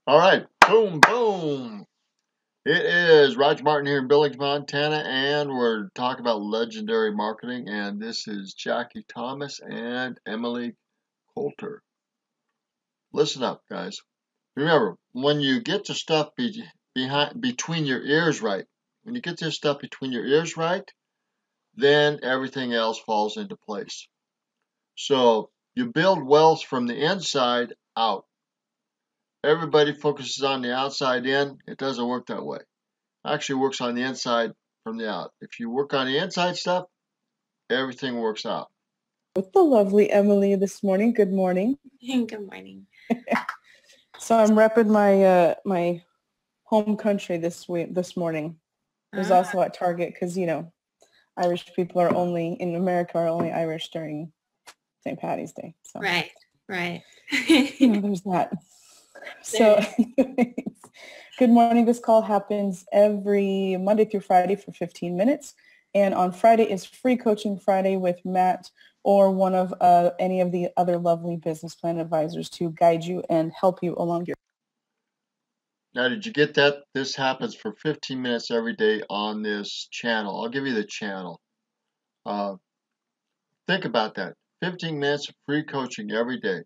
All right, boom, boom. It is Roger Martin here in Billings, Montana, and we're talking about legendary marketing. And this is Jackie Thomas and Emily Coulter. Listen up, guys. Remember, when you get the stuff between your ears right, when you get this stuff between your ears right, then everything else falls into place. So you build wealth from the inside out. Everybody focuses on the outside in. It doesn't work that way. Actually works on the inside from the out. If you work on the inside stuff, everything works out. With the lovely Emily this morning. Good morning. Good morning. So I'm repping my home country this morning. I was also at Target because Irish people are only in America are only Irish during St. Patty's Day. So right. There's that. So good morning. This call happens every Monday through Friday for 15 minutes. And on Friday is Free Coaching Friday with Matt or one of any of the other lovely business plan advisors to guide you and help you along your. Now, did you get that? This happens for 15 minutes every day on this channel. I'll give you the channel. Think about that. 15 minutes of free coaching every day.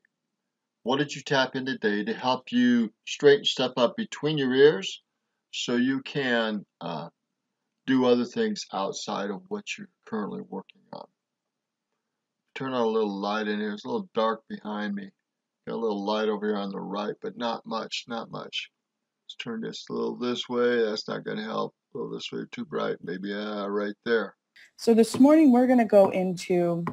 What did you tap in today to help you straighten stuff up between your ears so you can do other things outside of what you're currently working on? Turn on a little light in here. It's a little dark behind me. Got a little light over here on the right, but not much. Let's turn this a little this way. That's not going to help. A little this way, too bright. Maybe right there. So this morning we're going to go into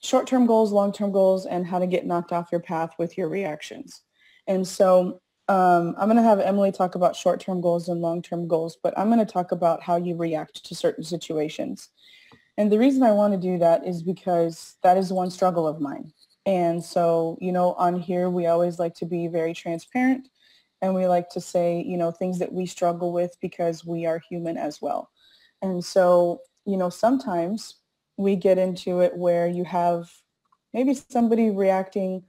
short-term goals, long-term goals, and how to get knocked off your path with your reactions. And so I'm going to have Emily talk about short-term goals and long-term goals, but I'm going to talk about how you react to certain situations. And the reason I want to do that is because that is one struggle of mine. And so, on here, we always like to be very transparent and we like to say, things that we struggle with because we are human as well. And so, sometimes we get into it where you have maybe somebody reacting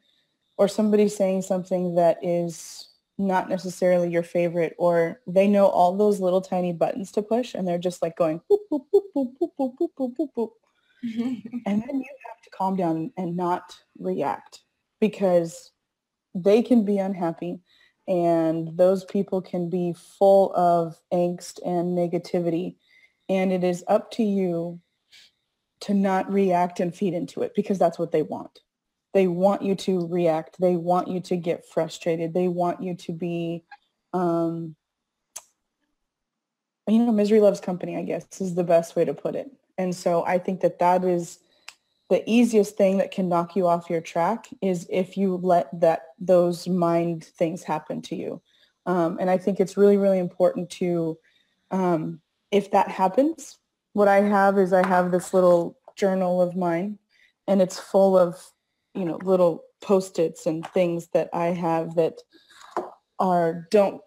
or somebody saying something that is not necessarily your favorite, or they know all those little tiny buttons to push and they're just like going boop, boop, boop, boop, boop, boop, boop, boop, boop, boop. And then you have to calm down and not react because they can be unhappy and those people can be full of angst and negativity. And it is up to you to not react and feed into it because that's what they want. They want you to react. They want you to get frustrated. They want you to be, misery loves company, I guess, is the best way to put it. And so I think that is the easiest thing that can knock you off your track is if you let those mind things happen to you. And I think it's really, really important to, if that happens, what I have this little journal of mine and it's full of, little Post-its and things that I have that are, don't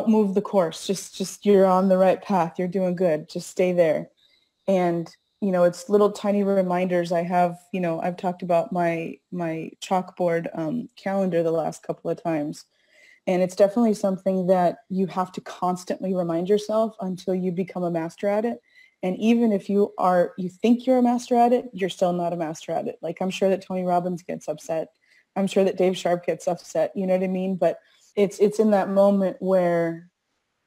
move the course. Just you're on the right path. You're doing good. Just stay there. And, it's little tiny reminders. I have, I've talked about my chalkboard calendar the last couple of times. And it's definitely something that you have to constantly remind yourself until you become a master at it. And even if you think you're a master at it, you're still not a master at it. Like I'm sure that Tony Robbins gets upset. I'm sure that Dave Sharp gets upset. You know what I mean? But it's in that moment where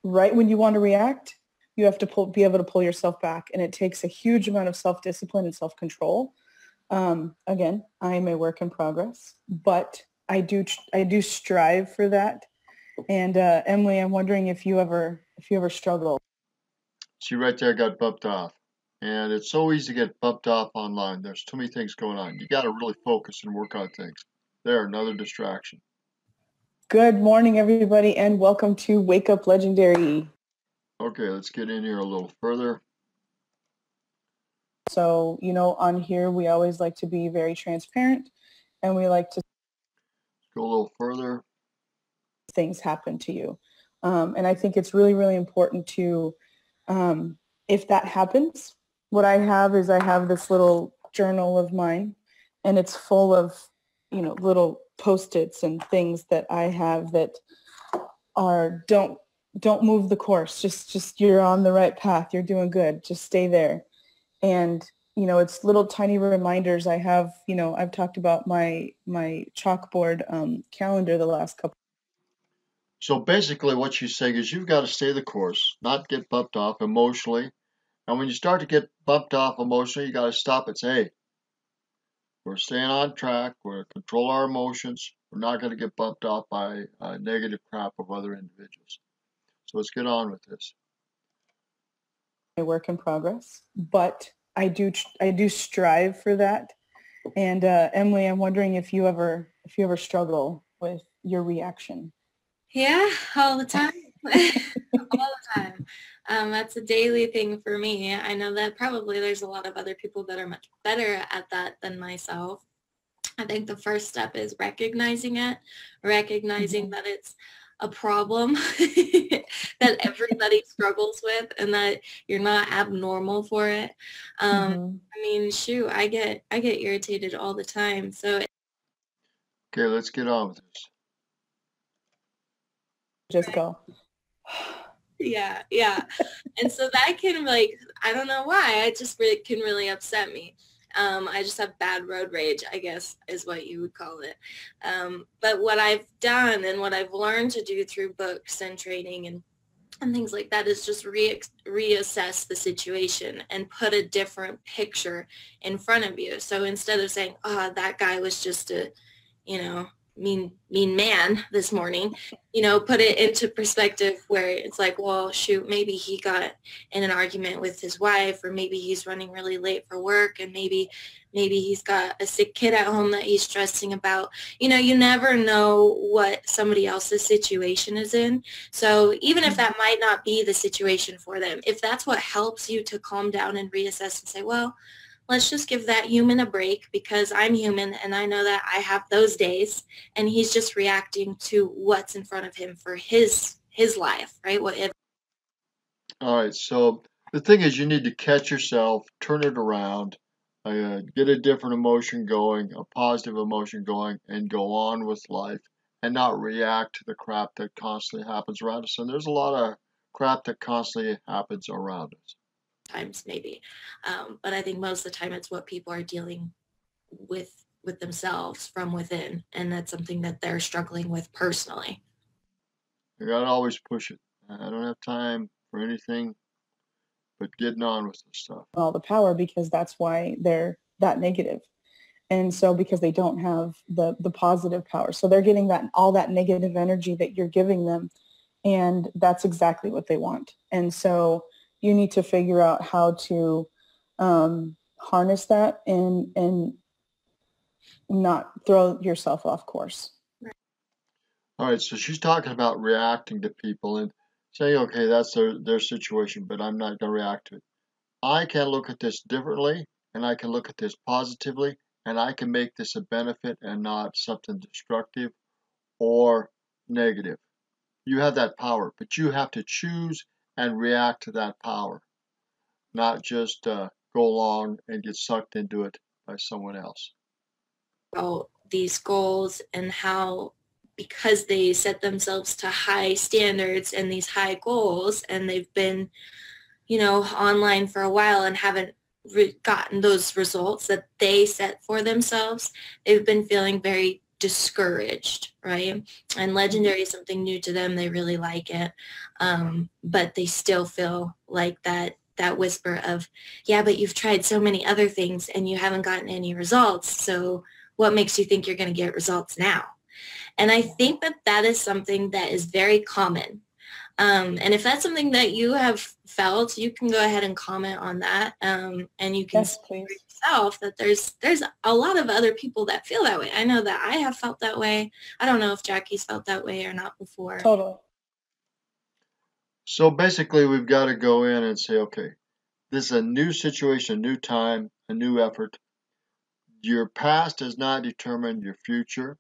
right when you want to react, you have to be able to pull yourself back. And it takes a huge amount of self-discipline and self-control. Again, I am a work in progress, but I do strive for that. And Emily, I'm wondering if you ever struggle. See, right there got bumped off. And it's so easy to get bumped off online. There's too many things going on. You got to really focus and work on things. There, another distraction. Good morning, everybody, and welcome to Wake Up Legendary. Okay, let's get in here a little further. So, on here, we always like to be very transparent and we like to go a little further. Things happen to you. And I think it's really, really important to, if that happens, what I have this little journal of mine and it's full of, little post-its and things that I have that are don't move the course. Just you're on the right path. You're doing good. Just stay there. And it's little tiny reminders. I have, I've talked about my chalkboard calendar the last couple. So basically what she's saying is you've got to stay the course, not get bumped off emotionally. And when you start to get bumped off emotionally, you got to stop and say, hey, we're staying on track. We're going to control our emotions. We're not going to get bumped off by negative crap of other individuals. So let's get on with this. A work in progress, but I do strive for that. And Emily, I'm wondering if you ever struggle with your reaction. Yeah, all the time. All the time. That's a daily thing for me. I know that probably there's a lot of other people that are much better at that than myself. I think the first step is recognizing it, recognizing that it's a problem that everybody struggles with and that you're not abnormal for it. I mean, shoot, I get irritated all the time. So okay, let's get on with this. Just go. Yeah. And so that can I don't know why, it just can really upset me. I just have bad road rage, I guess is what you would call it. But what I've done and what I've learned to do through books and training and things like that is just reassess the situation and put a different picture in front of you. So instead of saying, oh, that guy was just a, mean man this morning, put it into perspective where it's like, well, shoot, maybe he got in an argument with his wife, or maybe he's running really late for work, and maybe he's got a sick kid at home that he's stressing about. You never know what somebody else's situation is in. So even if that might not be the situation for them, if that's what helps you to calm down and reassess and say, well, let's just give that human a break because I'm human and I know that I have those days, and he's just reacting to what's in front of him for his life, right? All right, so the thing is you need to catch yourself, turn it around, get a different emotion going, a positive emotion going, and go on with life and not react to the crap that constantly happens around us. And there's a lot of crap that constantly happens around us. Times maybe, but I think most of the time it's what people are dealing with themselves from within, and that's something that they're struggling with personally. You gotta always push it. I don't have time for anything but getting on with this stuff. All the power, because that's why they're that negative. And so because they don't have the positive power, so they're getting all that negative energy that you're giving them, and that's exactly what they want. And so you need to figure out how to harness that and not throw yourself off course. All right, so she's talking about reacting to people and saying, okay, that's their situation, but I'm not going to react to it. I can look at this differently, and I can look at this positively, and I can make this a benefit and not something destructive or negative. You have that power, but you have to choose and react to that power, not just go along and get sucked into it by someone else. About these goals and how, because they set themselves to high standards and these high goals, and they've been, online for a while and haven't gotten those results that they set for themselves, they've been feeling very discouraged, right? And Legendary is something new to them. They really like it. But they still feel like that whisper of, yeah, but you've tried so many other things and you haven't gotten any results. So what makes you think you're going to get results now? And I think that is something that is very common. And if that's something that you have felt, you can go ahead and comment on that. And you can see for yourself that there's a lot of other people that feel that way. I know that I have felt that way. I don't know if Jackie's felt that way or not before. Totally. So basically, we've got to go in and say, okay, this is a new situation, a new time, a new effort. Your past does not determine your future.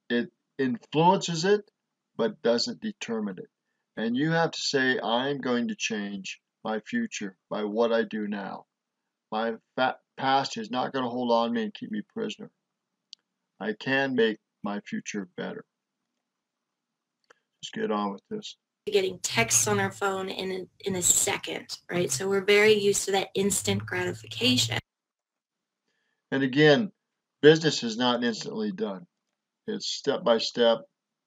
It influences it, but doesn't determine it. And you have to say, I'm going to change my future by what I do now. My past is not going to hold on me and keep me prisoner. I can make my future better. Let's get on with this. Getting texts on our phone in a second, right? So we're very used to that instant gratification. And again, business is not instantly done. It's step by step.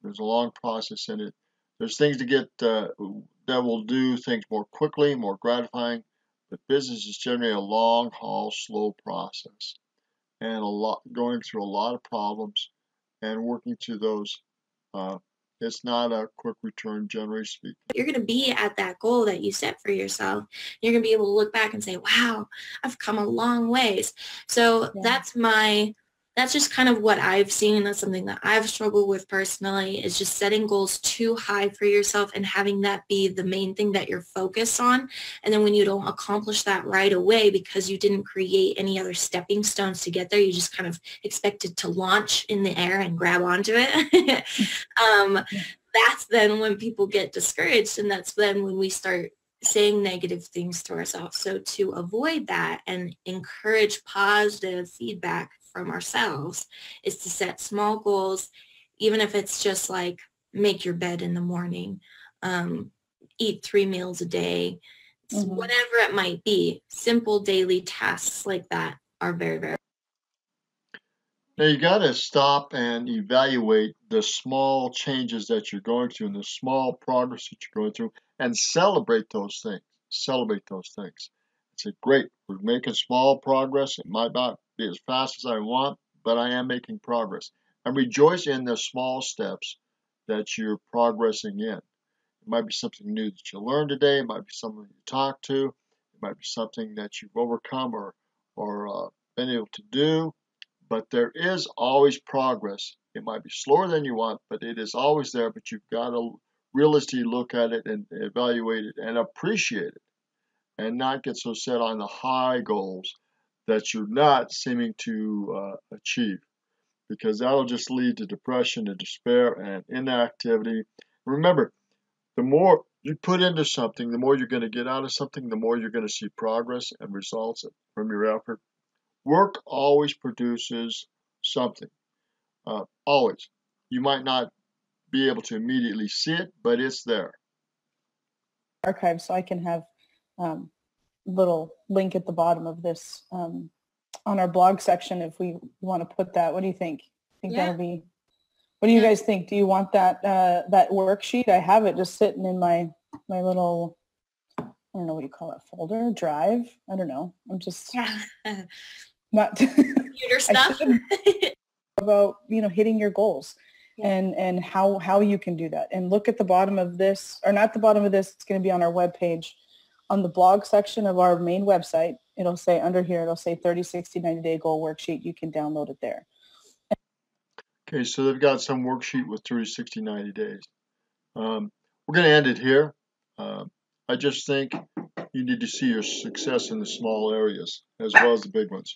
There's a long process in it. There's things to get that will do things more quickly, more gratifying. But business is generally a long haul, slow process, and going through a lot of problems and working through those. It's not a quick return, generally speaking. You're going to be at that goal that you set for yourself. You're going to be able to look back and say, wow, I've come a long ways. So that's just kind of what I've seen. That's something that I've struggled with personally, is just setting goals too high for yourself and having that be the main thing that you're focused on. And then when you don't accomplish that right away because you didn't create any other stepping stones to get there, you just kind of expected to launch in the air and grab onto it. That's then when people get discouraged, and that's then when we start saying negative things to ourselves. So to avoid that and encourage positive feedback from ourselves is to set small goals, even if it's just like make your bed in the morning, eat 3 meals a day, whatever it might be. Simple daily tasks like that are very, very. Now you got to stop and evaluate the small changes that you're going through and the small progress that you're going through, and celebrate those things. Celebrate those things. Say, great, we're making small progress. It might not be as fast as I want, but I am making progress. And rejoice in the small steps that you're progressing in. It might be something new that you learned today. It might be someone you talked to. It might be something that you've overcome or been able to do. But there is always progress. It might be slower than you want, but it is always there. But you've got to realistically look at it and evaluate it and appreciate it, and not get so set on the high goals that you're not seeming to achieve, because that'll just lead to depression and despair and inactivity. Remember, the more you put into something, the more you're going to get out of something, the more you're going to see progress and results from your effort. Work always produces something. Always. You might not be able to immediately see it, but it's there. Archive, so I can have little link at the bottom of this on our blog section if we want to put that. What do you think? That'll be. What do you guys think? Do you want that that worksheet? I have it just sitting in my little, I don't know what you call it, folder, drive. I don't know. I'm just not computer stuff about hitting your goals and how you can do that. And look at the bottom of this, or not the bottom of this. It's going to be on our webpage. On the blog section of our main website, it'll say under here, it'll say 30, 60, 90-day goal worksheet. You can download it there. Okay, so they've got some worksheet with 30, 60, 90 days. We're going to end it here. I just think you need to see your success in the small areas as well as the big ones.